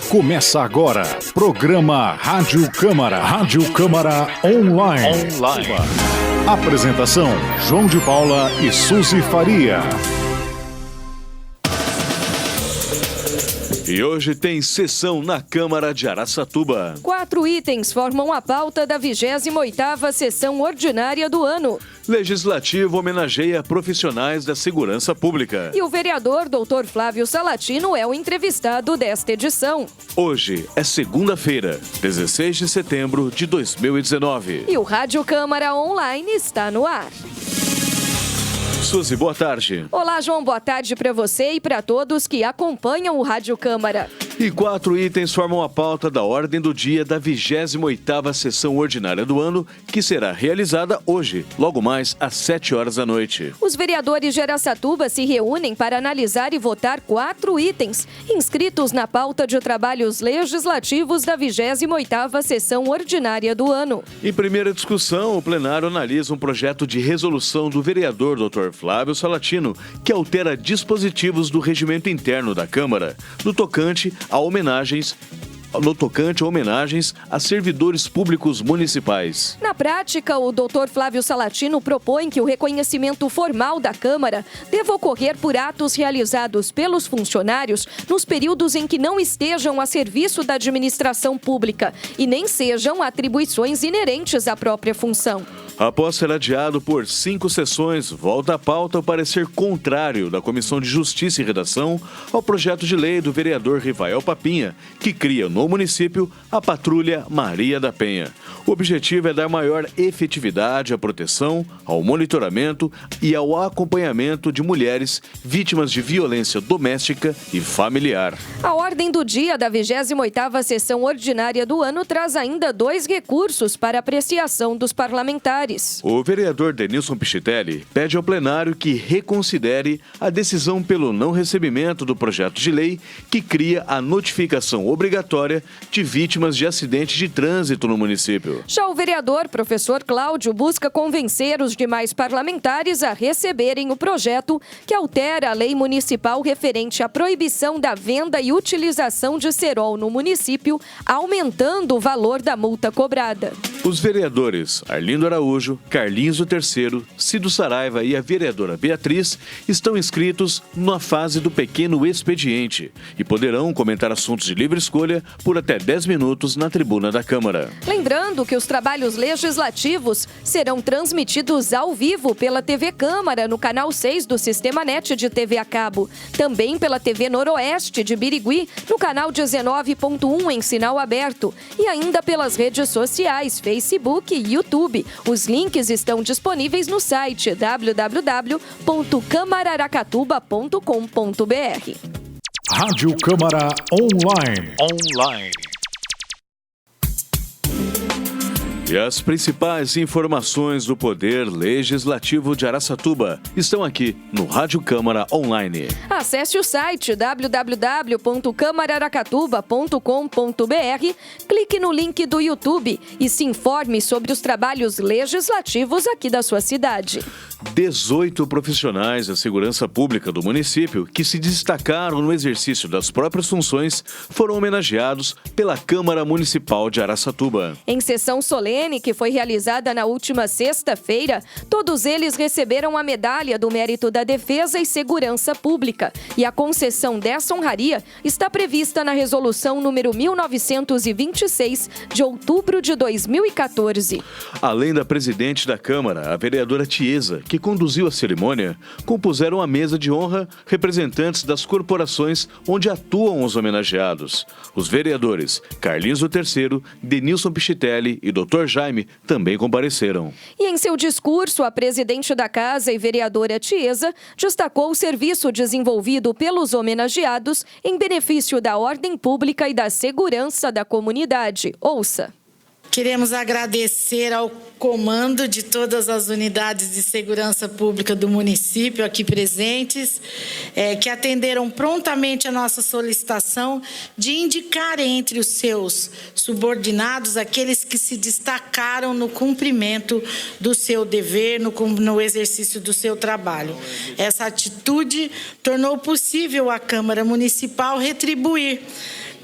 Começa agora, programa Rádio Câmara. Rádio Câmara Online. Apresentação, João de Paula e Suzy Faria. E hoje tem sessão na Câmara de Araçatuba. 4 itens formam a pauta da 28ª sessão ordinária do ano. Legislativo homenageia profissionais da segurança pública. E o vereador Dr. Flávio Salatino é o entrevistado desta edição. Hoje é segunda-feira, 16 de setembro de 2019. E o Rádio Câmara Online está no ar. Suzy, boa tarde. Olá, João, boa tarde para você e para todos que acompanham o Rádio Câmara. E 4 itens formam a pauta da ordem do dia da 28ª sessão ordinária do ano, que será realizada hoje, logo mais às 7 horas da noite. Os vereadores de Araçatuba se reúnem para analisar e votar 4 itens inscritos na pauta de trabalhos legislativos da 28ª sessão ordinária do ano. Em primeira discussão, o plenário analisa um projeto de resolução do vereador Dr. Flávio Salatino, que altera dispositivos do regimento interno da Câmara, no tocante a homenagens a servidores públicos municipais. Na prática, o Dr. Flávio Salatino propõe que o reconhecimento formal da Câmara deva ocorrer por atos realizados pelos funcionários nos períodos em que não estejam a serviço da administração pública e nem sejam atribuições inerentes à própria função. Após ser adiado por 5 sessões, volta à pauta o parecer contrário da Comissão de Justiça e Redação ao projeto de lei do vereador Rivael Papinha, que cria no município a Patrulha Maria da Penha. O objetivo é dar maior efetividade à proteção, ao monitoramento e ao acompanhamento de mulheres vítimas de violência doméstica e familiar. A ordem do dia da 28ª sessão ordinária do ano traz ainda 2 recursos para apreciação dos parlamentares. O vereador Denilson Pichitelli pede ao plenário que reconsidere a decisão pelo não recebimento do projeto de lei que cria a notificação obrigatória de vítimas de acidentes de trânsito no município. Já o vereador professor Cláudio busca convencer os demais parlamentares a receberem o projeto que altera a lei municipal referente à proibição da venda e utilização de cerol no município, aumentando o valor da multa cobrada. Os vereadores Arlindo Araújo, Carlinhos III, Cido Saraiva e a vereadora Beatriz estão inscritos na fase do pequeno expediente e poderão comentar assuntos de livre escolha por até 10 minutos na tribuna da Câmara. Lembrando que os trabalhos legislativos serão transmitidos ao vivo pela TV Câmara no canal 6 do Sistema NET de TV a cabo, também pela TV Noroeste de Birigui no canal 19.1 em sinal aberto e ainda pelas redes sociais, Facebook e YouTube. Os links estão disponíveis no site www.camararacatuba.com.br. Rádio Câmara Online. E as principais informações do Poder Legislativo de Araçatuba estão aqui no Rádio Câmara Online. Acesse o site www.camararacatuba.com.br, clique no link do YouTube e se informe sobre os trabalhos legislativos aqui da sua cidade. 18 profissionais da segurança pública do município que se destacaram no exercício das próprias funções foram homenageados pela Câmara Municipal de Araçatuba. Em sessão solene que foi realizada na última sexta-feira, todos eles receberam a medalha do Mérito da Defesa e Segurança Pública e a concessão dessa honraria está prevista na resolução número 1926 de outubro de 2014. Além da presidente da Câmara, a vereadora Tiesa, que conduziu a cerimônia, compuseram a mesa de honra representantes das corporações onde atuam os homenageados. Os vereadores Carlinhos III, Denilson Pichitelli e Dr. Jaime também compareceram. E em seu discurso, a presidente da Casa e vereadora Tiesa destacou o serviço desenvolvido pelos homenageados em benefício da ordem pública e da segurança da comunidade. Ouça. Queremos agradecer ao comando de todas as unidades de segurança pública do município aqui presentes, que atenderam prontamente a nossa solicitação de indicar entre os seus subordinados aqueles que se destacaram no cumprimento do seu dever, no exercício do seu trabalho. Essa atitude tornou possível à Câmara Municipal retribuir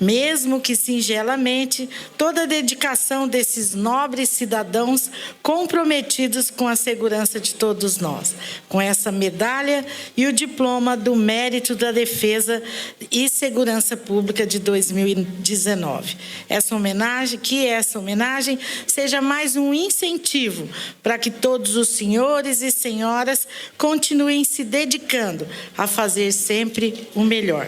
mesmo que singelamente, toda a dedicação desses nobres cidadãos comprometidos com a segurança de todos nós, com essa medalha e o diploma do Mérito da Defesa e Segurança Pública de 2019. Essa homenagem seja mais um incentivo para que todos os senhores e senhoras continuem se dedicando a fazer sempre o melhor.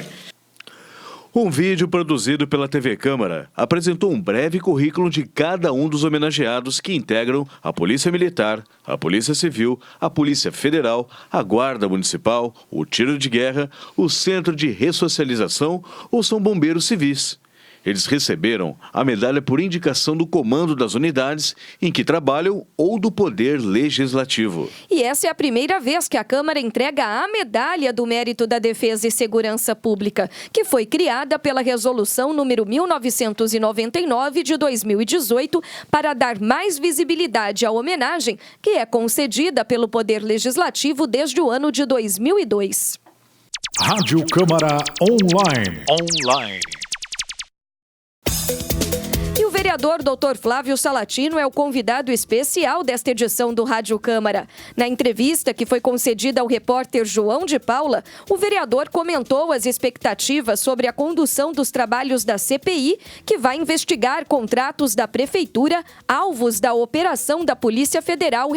Um vídeo produzido pela TV Câmara apresentou um breve currículo de cada um dos homenageados que integram a Polícia Militar, a Polícia Civil, a Polícia Federal, a Guarda Municipal, o Tiro de Guerra, o Centro de Ressocialização ou são bombeiros civis. Eles receberam a medalha por indicação do comando das unidades em que trabalham ou do Poder Legislativo. E essa é a primeira vez que a Câmara entrega a medalha do Mérito da Defesa e Segurança Pública, que foi criada pela Resolução número 1999 de 2018 para dar mais visibilidade à homenagem que é concedida pelo Poder Legislativo desde o ano de 2002. Rádio Câmara Online. O vereador Dr. Flávio Salatino é o convidado especial desta edição do Rádio Câmara. Na entrevista que foi concedida ao repórter João de Paula, o vereador comentou as expectativas sobre a condução dos trabalhos da CPI, que vai investigar contratos da Prefeitura, alvos da operação da Polícia Federal,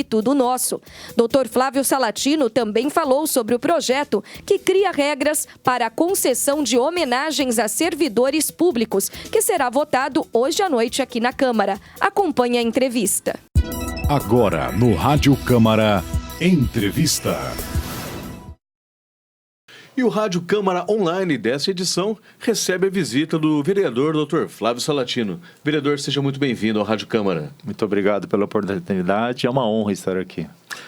#Tudo Nosso. Dr. Flávio Salatino também falou sobre o projeto que cria regras para a concessão de homenagens a servidores públicos, que será votado hoje à noite aqui na Câmara. Acompanhe a entrevista. Agora, no Rádio Câmara, entrevista. E o Rádio Câmara Online dessa edição recebe a visita do vereador Dr. Flávio Salatino. Vereador, seja muito bem-vindo ao Rádio Câmara. Muito obrigado pela oportunidade, é uma honra estar aqui.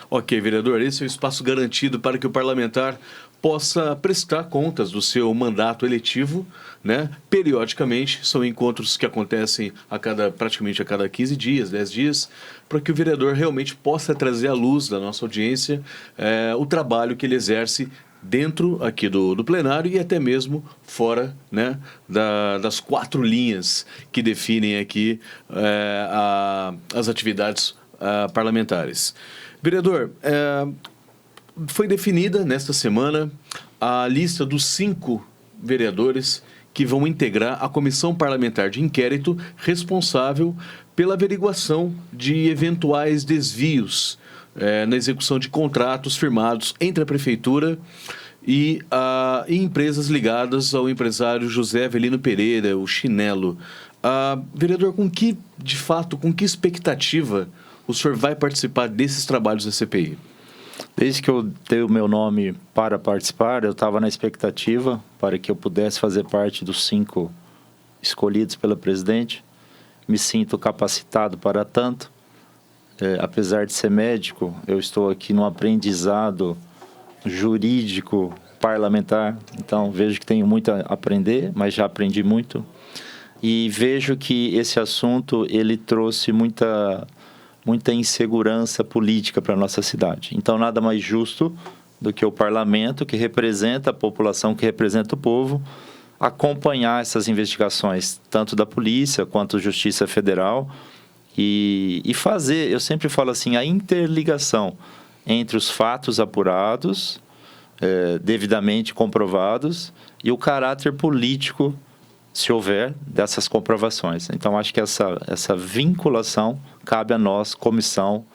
Ok, vereador, esse é o espaço garantido para que o parlamentar possa prestar contas do seu mandato eletivo, né? Periodicamente, são encontros que acontecem praticamente a cada 15 dias, 10 dias, para que o vereador realmente possa trazer à luz da nossa audiência o trabalho que ele exerce dentro aqui do plenário e até mesmo fora, né, das 4 linhas que definem aqui as atividades parlamentares. Vereador, foi definida nesta semana a lista dos 5 vereadores que vão integrar a Comissão Parlamentar de Inquérito responsável pela averiguação de eventuais desvios na execução de contratos firmados entre a Prefeitura e empresas ligadas ao empresário José Avelino Pereira, o Chinelo. Vereador, com que expectativa o senhor vai participar desses trabalhos da CPI? Desde que eu dei o meu nome para participar, eu estava na expectativa para que eu pudesse fazer parte dos 5 escolhidos pela presidente. Me sinto capacitado para tanto. Apesar de ser médico, eu estou aqui num aprendizado jurídico parlamentar. Então, vejo que tenho muito a aprender, mas já aprendi muito. E vejo que esse assunto, ele trouxe muita insegurança política para a nossa cidade. Então, nada mais justo do que o parlamento, que representa a população, que representa o povo, acompanhar essas investigações, tanto da polícia quanto da Justiça Federal, e fazer, eu sempre falo assim, a interligação entre os fatos apurados, devidamente comprovados, e o caráter político, se houver, dessas comprovações. Então, acho que essa vinculação cabe a nós, comissão,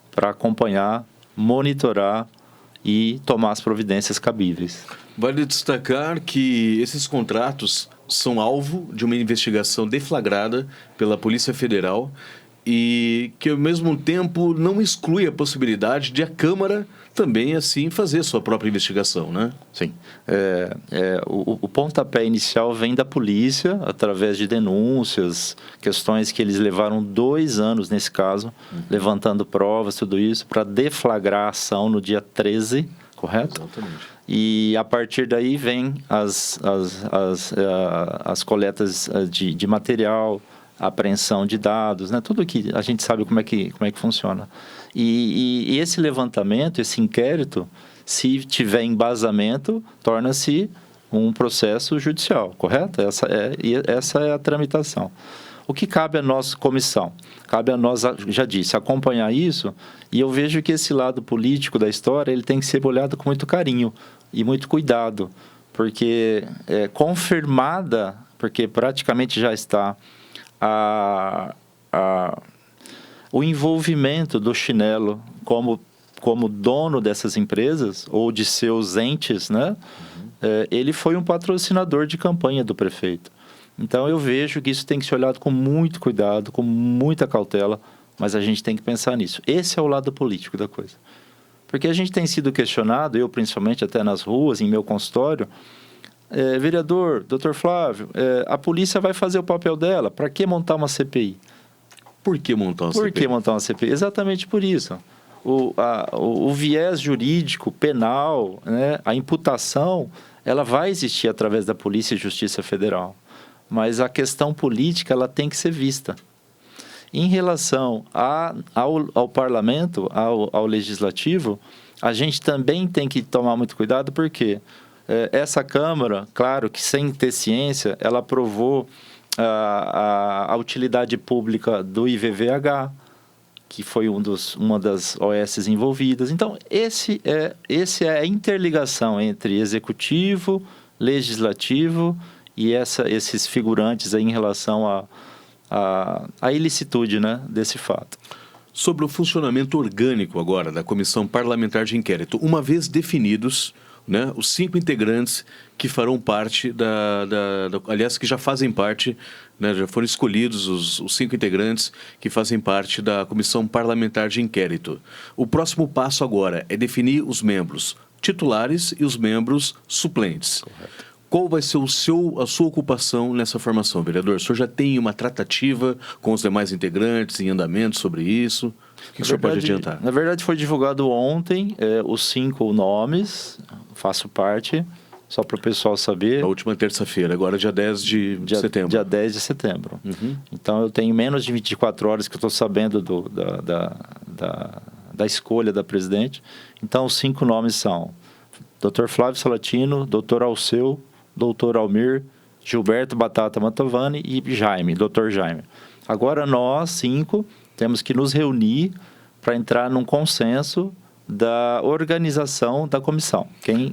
para acompanhar, monitorar e tomar as providências cabíveis. Vale destacar que esses contratos são alvo de uma investigação deflagrada pela Polícia Federal e que, ao mesmo tempo, não exclui a possibilidade de a Câmara também, assim, fazer a sua própria investigação, né? Sim. O pontapé inicial vem da polícia, através de denúncias, questões que eles levaram 2 anos, nesse caso, levantando provas, tudo isso, para deflagrar a ação no dia 13, correto? Exatamente. E, a partir daí, vem as coletas de material, apreensão de dados, né? Tudo que a gente sabe como é que funciona. E esse levantamento, esse inquérito, se tiver embasamento, torna-se um processo judicial, correto? Essa é a tramitação. O que cabe a nós, comissão? Cabe a nós, já disse, acompanhar isso, e eu vejo que esse lado político da história ele tem que ser olhado com muito carinho e muito cuidado, porque é confirmada, porque praticamente já está o envolvimento do Chinelo como dono dessas empresas ou de seus entes, né? Ele foi um patrocinador de campanha do prefeito. Então, eu vejo que isso tem que ser olhado com muito cuidado, com muita cautela, mas a gente tem que pensar nisso. Esse é o lado político da coisa. Porque a gente tem sido questionado, eu principalmente até nas ruas, em meu consultório, vereador, doutor Flávio, a polícia vai fazer o papel dela, para que montar uma CPI? Por que montar uma CPI? Por que montar uma CPI? Exatamente por isso. O viés jurídico, penal, né, a imputação, ela vai existir através da Polícia e Justiça Federal. Mas a questão política, ela tem que ser vista. Em relação ao parlamento, ao legislativo, a gente também tem que tomar muito cuidado, porque essa Câmara, claro que sem ter ciência, ela aprovou a utilidade pública do IVVH, que foi uma das OS envolvidas. Então, esse é a interligação entre executivo, legislativo e esses figurantes aí em relação à ilicitude, né, desse fato. Sobre o funcionamento orgânico agora da Comissão Parlamentar de Inquérito, uma vez definidos, né, os 5 integrantes que farão parte aliás, que já fazem parte, né, já foram escolhidos os 5 integrantes que fazem parte da Comissão Parlamentar de Inquérito. O próximo passo agora é definir os membros titulares e os membros suplentes. Correto. Qual vai ser a sua ocupação nessa formação, vereador? O senhor já tem uma tratativa com os demais integrantes em andamento sobre isso? O que o senhor pode adiantar? Na verdade, foi divulgado ontem os 5 nomes, faço parte, só para o pessoal saber. Na última terça-feira, agora dia 10 de setembro. Dia 10 de setembro. Uhum. Então, eu tenho menos de 24 horas que eu estou sabendo da escolha da presidente. Então, os 5 nomes são Dr. Flávio Salatino, Dr. Alceu, Dr. Almir, Gilberto Batata Mantovani e Jaime, Dr. Jaime. Agora nós, 5, temos que nos reunir para entrar num consenso da organização da comissão.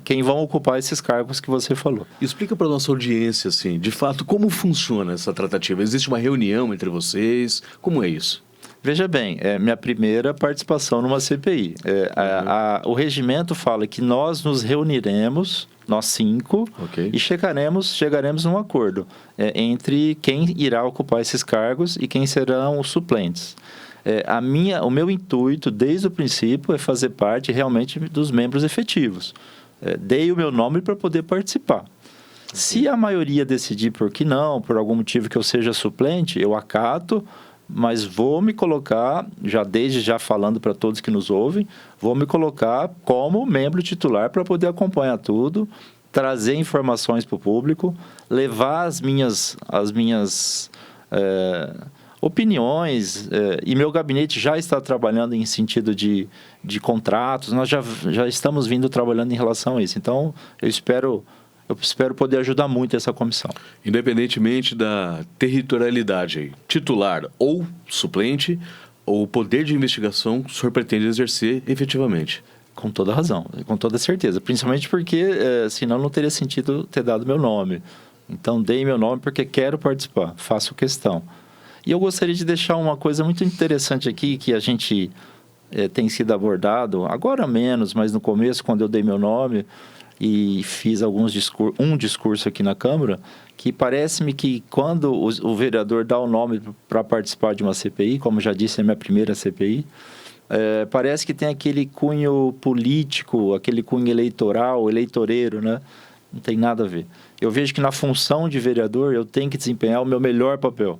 Quem vão ocupar esses cargos que você falou. Explica para a nossa audiência, assim, de fato, como funciona essa tratativa? Existe uma reunião entre vocês? Como é isso? Veja bem, é minha primeira participação numa CPI. O regimento fala que nós nos reuniremos, nós 5, okay, e chegaremos num acordo entre quem irá ocupar esses cargos e quem serão os suplentes. O meu intuito, desde o princípio, é fazer parte realmente dos membros efetivos. Dei o meu nome para poder participar. Okay. Se a maioria decidir por que não, por algum motivo que eu seja suplente, eu acato, mas vou me colocar, desde já falando para todos que nos ouvem, vou me colocar como membro titular para poder acompanhar tudo, trazer informações para o público, levar as minhas opiniões, e meu gabinete já está trabalhando em sentido de contratos, nós já estamos vindo trabalhando em relação a isso. Então, eu espero poder ajudar muito essa comissão. Independentemente da territorialidade, titular ou suplente, o poder de investigação o senhor pretende exercer efetivamente? Com toda razão, com toda certeza. Principalmente porque, senão não teria sentido ter dado meu nome. Então, dei meu nome porque quero participar, faço questão. E eu gostaria de deixar uma coisa muito interessante aqui, que a gente tem sido abordado, agora menos, mas no começo, quando eu dei meu nome e fiz um discurso aqui na Câmara, que parece-me que quando o vereador dá o nome para participar de uma CPI, como já disse, é a minha primeira CPI, parece que tem aquele cunho político, aquele cunho eleitoreiro, né? Não tem nada a ver. Eu vejo que na função de vereador eu tenho que desempenhar o meu melhor papel.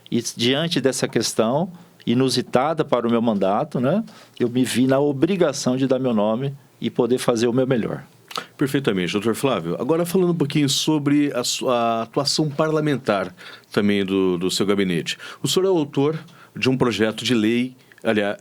E diante dessa questão inusitada para o meu mandato, né, eu me vi na obrigação de dar meu nome e poder fazer o meu melhor. Perfeitamente, doutor Flávio. Agora falando um pouquinho sobre a atuação parlamentar também do seu gabinete. O senhor é autor de um projeto de lei Aliás,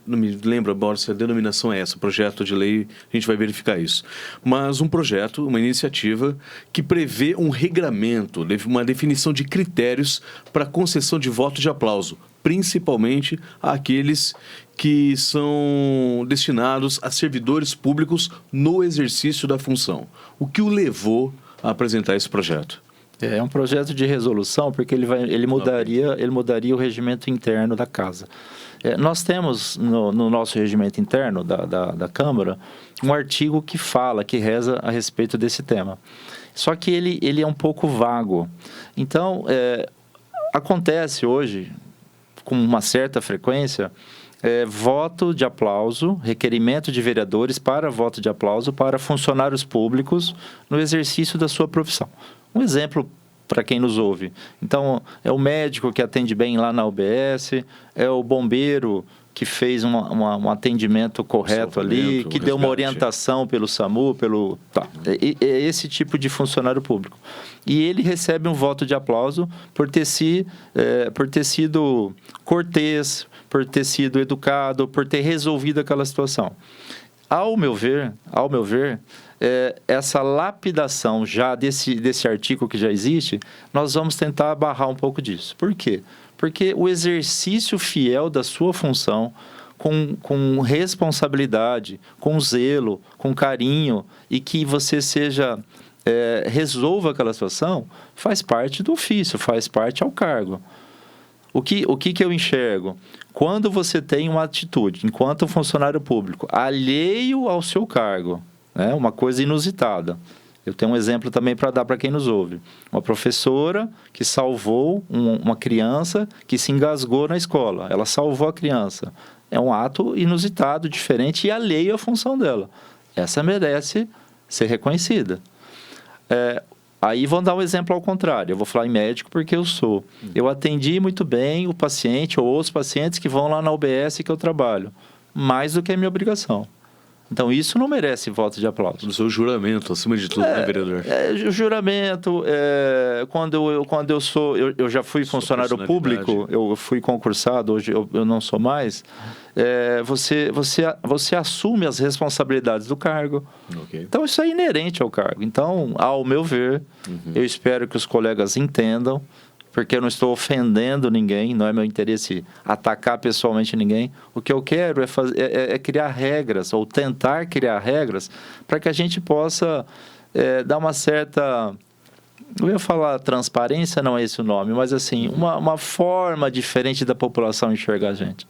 não me lembro agora se a denominação é essa, projeto de lei, a gente vai verificar isso. Mas um projeto, uma iniciativa que prevê um regramento, uma definição de critérios para concessão de voto de aplauso, principalmente àqueles que são destinados a servidores públicos no exercício da função. O que o levou a apresentar esse projeto? É um projeto de resolução, porque ele mudaria o regimento interno da Casa. Nós temos no nosso regimento interno da Câmara um artigo que reza a respeito desse tema. Só que ele é um pouco vago. Então, acontece hoje, com uma certa frequência, voto de aplauso, requerimento de vereadores para voto de aplauso para funcionários públicos no exercício da sua profissão. Um exemplo para quem nos ouve. Então, é o médico que atende bem lá na UBS, é o bombeiro que fez um atendimento correto ali, que deu uma orientação pelo SAMU, é esse tipo de funcionário público. E ele recebe um voto de aplauso por ter sido cortês, por ter sido educado, por ter resolvido aquela situação. Ao meu ver, essa lapidação já desse artigo que já existe, nós vamos tentar barrar um pouco disso. Por quê? Porque o exercício fiel da sua função, com responsabilidade, com zelo, com carinho, e que você resolva aquela situação, faz parte do ofício, faz parte ao cargo. O que eu enxergo? Quando você tem uma atitude, enquanto funcionário público, alheio ao seu cargo, né, uma coisa inusitada. Eu tenho um exemplo também para dar para quem nos ouve. Uma professora que salvou uma criança que se engasgou na escola. Ela salvou a criança. É um ato inusitado, diferente e alheio à função dela. Essa merece ser reconhecida. Aí vou dar um exemplo ao contrário. Eu vou falar em médico porque eu sou. Eu atendi muito bem o paciente ou os pacientes que vão lá na UBS que eu trabalho. Mais do que a minha obrigação. Então, isso não merece voto de aplauso. Do seu juramento, acima de tudo, né, vereador? O juramento, quando eu já fui funcionário público, eu fui concursado, hoje eu não sou mais, você assume as responsabilidades do cargo. Okay. Então, isso é inerente ao cargo. Então, ao meu ver, eu espero que os colegas entendam, porque eu não estou ofendendo ninguém, não é meu interesse atacar pessoalmente ninguém. O que eu quero é criar regras, ou tentar criar regras, para que a gente possa dar uma certa... Eu ia falar transparência, não é esse o nome, mas assim, uma forma diferente da população enxergar a gente.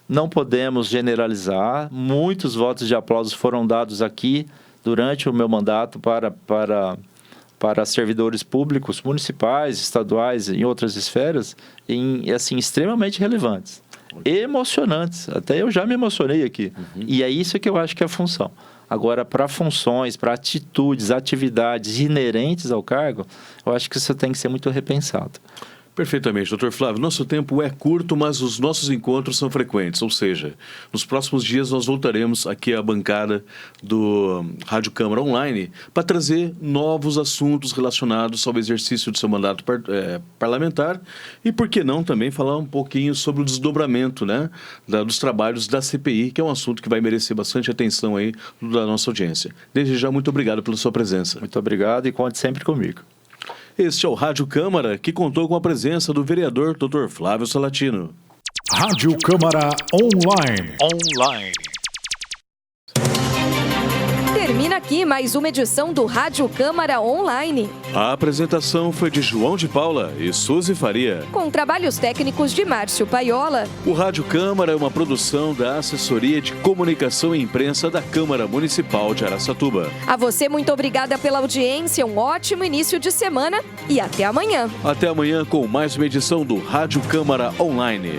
Não podemos generalizar, muitos votos de aplauso foram dados aqui durante o meu mandato para servidores públicos, municipais, estaduais, em outras esferas, assim, extremamente relevantes, emocionantes. Até eu já me emocionei aqui. E é isso que eu acho que é a função. Agora, para funções, para atitudes, atividades inerentes ao cargo, eu acho que isso tem que ser muito repensado. Perfeitamente, doutor Flávio. Nosso tempo é curto, mas os nossos encontros são frequentes. Ou seja, nos próximos dias nós voltaremos aqui à bancada do Rádio Câmara Online para trazer novos assuntos relacionados ao exercício do seu mandato parlamentar e, por que não, também falar um pouquinho sobre o desdobramento, né, dos trabalhos da CPI, que é um assunto que vai merecer bastante atenção aí da nossa audiência. Desde já, muito obrigado pela sua presença. Muito obrigado e conte sempre comigo. Este é o Rádio Câmara, que contou com a presença do vereador Dr. Flávio Salatino. Rádio Câmara Online. Termina aqui mais uma edição do Rádio Câmara Online. A apresentação foi de João de Paula e Suzy Faria, com trabalhos técnicos de Márcio Paiola. O Rádio Câmara é uma produção da Assessoria de Comunicação e Imprensa da Câmara Municipal de Araçatuba. A você, muito obrigada pela audiência, um ótimo início de semana e até amanhã. Até amanhã com mais uma edição do Rádio Câmara Online.